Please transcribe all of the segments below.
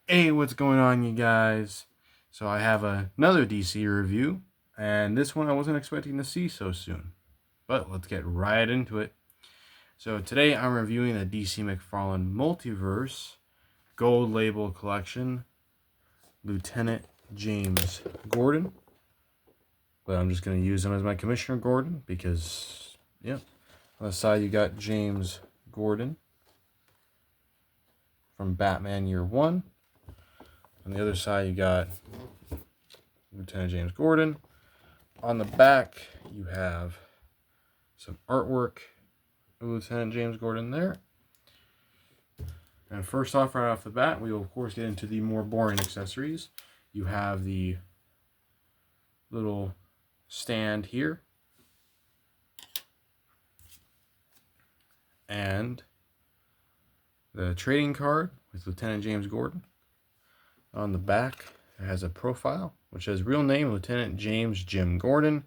Hey, what's going on, you guys? So I have another DC review, and this one I wasn't expecting to see so soon. But let's get right into it. So today I'm reviewing the DC Mcfarlane Multiverse Gold Label Collection, Lieutenant James Gordon. But I'm just going to use him as my Commissioner Gordon because, yeah. On the side you got James Gordon from Batman Year 1. On the other side you got Lieutenant James Gordon. On the back, you have some artwork of Lieutenant James Gordon there. And first off, right off the bat, we will of course get into the more boring accessories. You have the little stand here. And the trading card with Lieutenant James Gordon. On the back, it has a profile, which says real name, Lieutenant James Jim Gordon.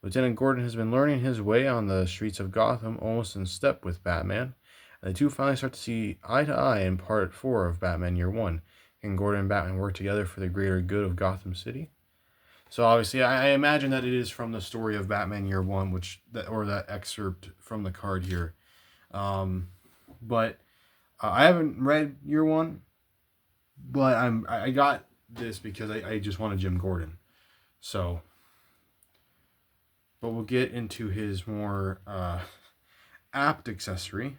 Lieutenant Gordon has been learning his way on the streets of Gotham, almost in step with Batman. And the two finally start to see eye to eye in Part 4 of Batman Year 1. Can Gordon and Batman work together for the greater good of Gotham City? So obviously, I imagine that it is from the story of Batman Year 1, or that excerpt from the card here. But I haven't read Year 1, but I got this because I just wanted Jim Gordon. So, but we'll get into his more apt accessory.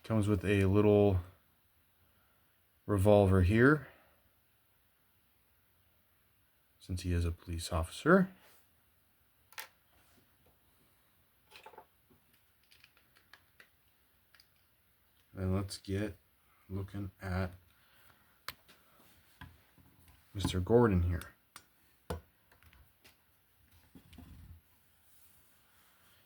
Comes with a little revolver here, since he is a police officer. And let's get looking at Mr. Gordon here.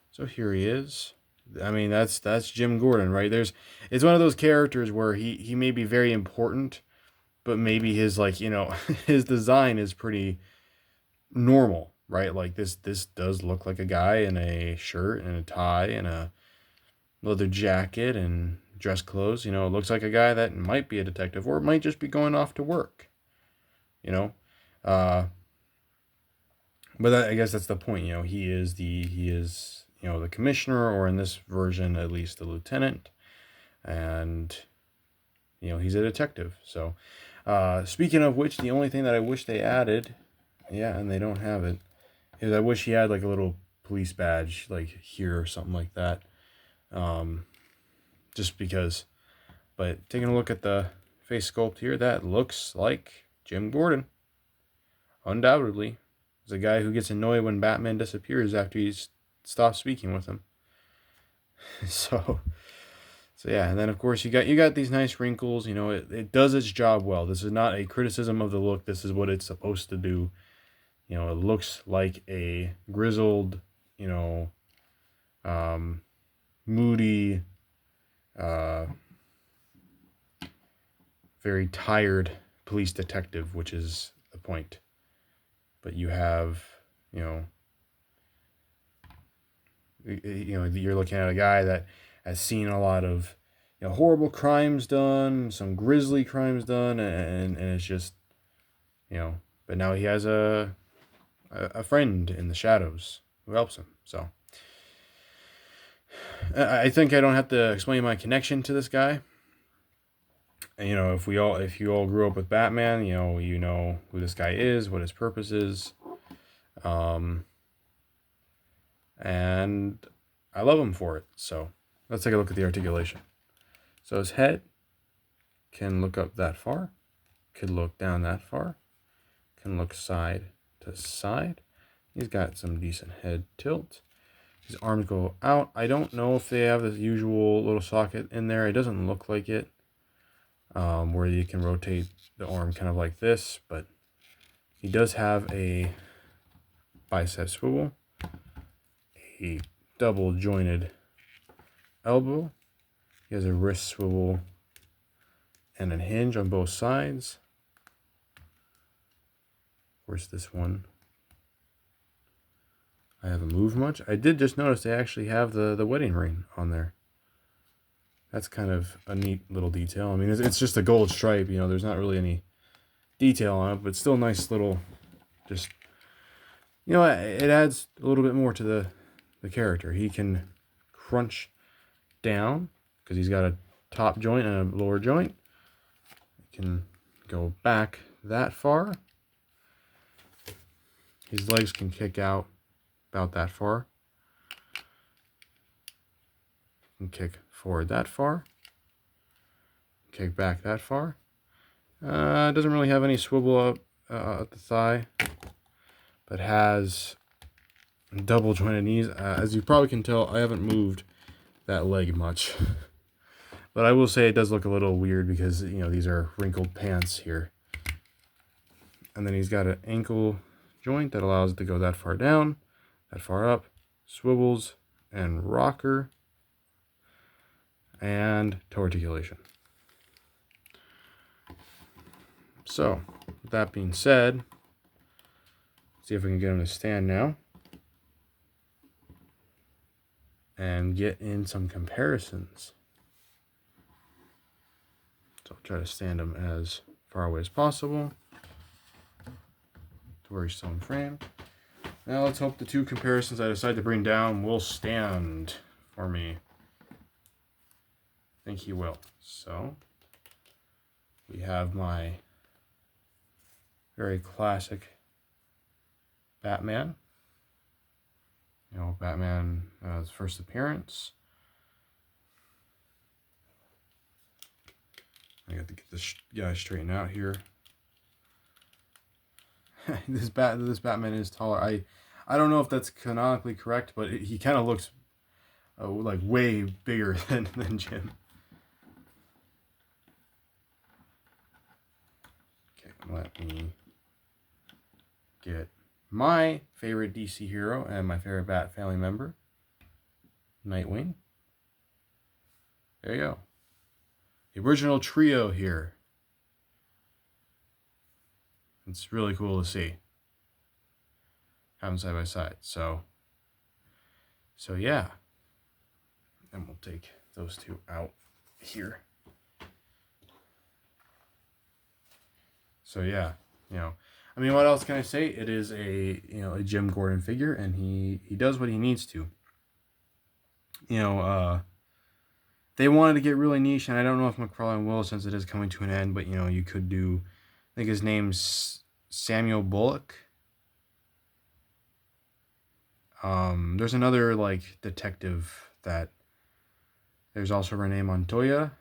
So here he is. I mean, that's Jim Gordon, right? It's one of those characters where he may be very important, but maybe his his design is pretty normal, right? Like this does look like a guy in a shirt and a tie and a leather jacket and dress clothes. It looks like a guy that might be a detective or might just be going off to work. But I guess that's the point. He is the commissioner, or in this version at least the lieutenant, and he's a detective. So speaking of which, the only thing that I wish they added, and they don't have it, is I wish he had like a little police badge like here or something like that. Just because. But taking a look at the face sculpt here, that looks like Jim Gordon. Undoubtedly. He's a guy who gets annoyed when Batman disappears after he's stopped speaking with him. So yeah, and then of course you got these nice wrinkles. It does its job well. This is not a criticism of the look. This is what it's supposed to do. It looks like a grizzled, moody, very tired police detective, which is the point. But you have, you're looking at a guy that has seen a lot of, horrible crimes done, some grisly crimes done, and it's just, but now he has a friend in the shadows who helps him. So I think I don't have to explain my connection to this guy. And, if you all grew up with Batman, you know who this guy is, what his purpose is. And I love him for it. So let's take a look at the articulation. So his head can look up that far, could look down that far, can look side to side. He's got some decent head tilt. His arms go out. I don't know if they have the usual little socket in there. It doesn't look like it, where you can rotate the arm kind of like this, but he does have a bicep swivel, a double jointed elbow. He has a wrist swivel and a hinge on both sides. Of course, this one I haven't moved much. I did just notice they actually have the wedding ring on there. That's kind of a neat little detail. I mean, it's just a gold stripe, you know, there's not really any detail on it, but still nice little, just, you know, it adds a little bit more to the character. He can crunch down because he's got a top joint and a lower joint. He can go back that far. His legs can kick out about that far. Can kick forward that far. Kick back that far. Doesn't really have any swivel up at the thigh, but has double jointed knees. As you probably can tell, I haven't moved that leg much. But I will say it does look a little weird because, you know, these are wrinkled pants here. And then he's got an ankle joint that allows it to go that far down, that far up, swivels and rocker, and toe articulation. So, with that being said, see if we can get him to stand now and get in some comparisons. So I'll try to stand him as far away as possible to where he's still in frame. Now let's hope the two comparisons I decide to bring down will stand for me. I think he will. So we have my very classic Batman. You know, Batman's first appearance. I got to get this guy straightened out here. This Batman is taller. I don't know if that's canonically correct, but he kind of looks like way bigger than Jim. Okay, let me get my favorite DC hero and my favorite Bat family member, Nightwing. There you go. The original trio here. It's really cool to see. Have them side by side. So yeah. And we'll take those two out here. So yeah, you know, I mean, what else can I say? It is a Jim Gordon figure, and he does what he needs to. You know, they wanted to get really niche, and I don't know if Mcfarlane will, since it is coming to an end, but, you know, you could do, I think his name's Samuel Bullock. There's another, like, detective that, there's also Renee Montoya.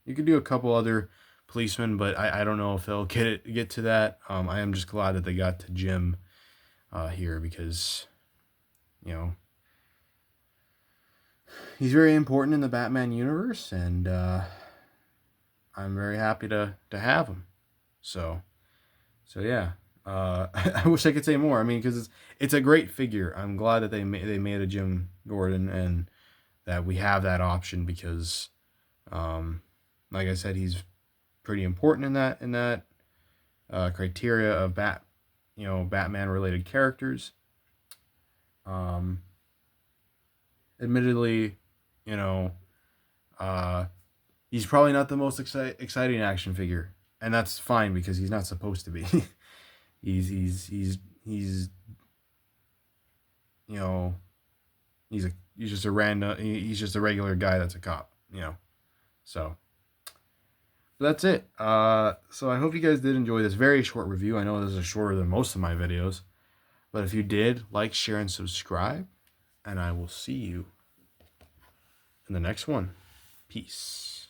You could do a couple other policemen, but I don't know if they'll get to that. I am just glad that they got to Jim here, because, you know, he's very important in the Batman universe, and I'm very happy to have him. So yeah. I wish I could say more. I mean, because it's a great figure. I'm glad that they made a Jim Gordon, and that we have that option, because, like I said, he's pretty important in that criteria of Batman related characters. Admittedly, you know, he's probably not the most exciting action figure, and that's fine, because he's not supposed to be. he's you know, he's just a regular guy that's a cop, you know. So that's it. So I hope you guys did enjoy this very short review. I know this is shorter than most of my videos, but if you did, like, share, and subscribe, and I will see you in the next one. Peace.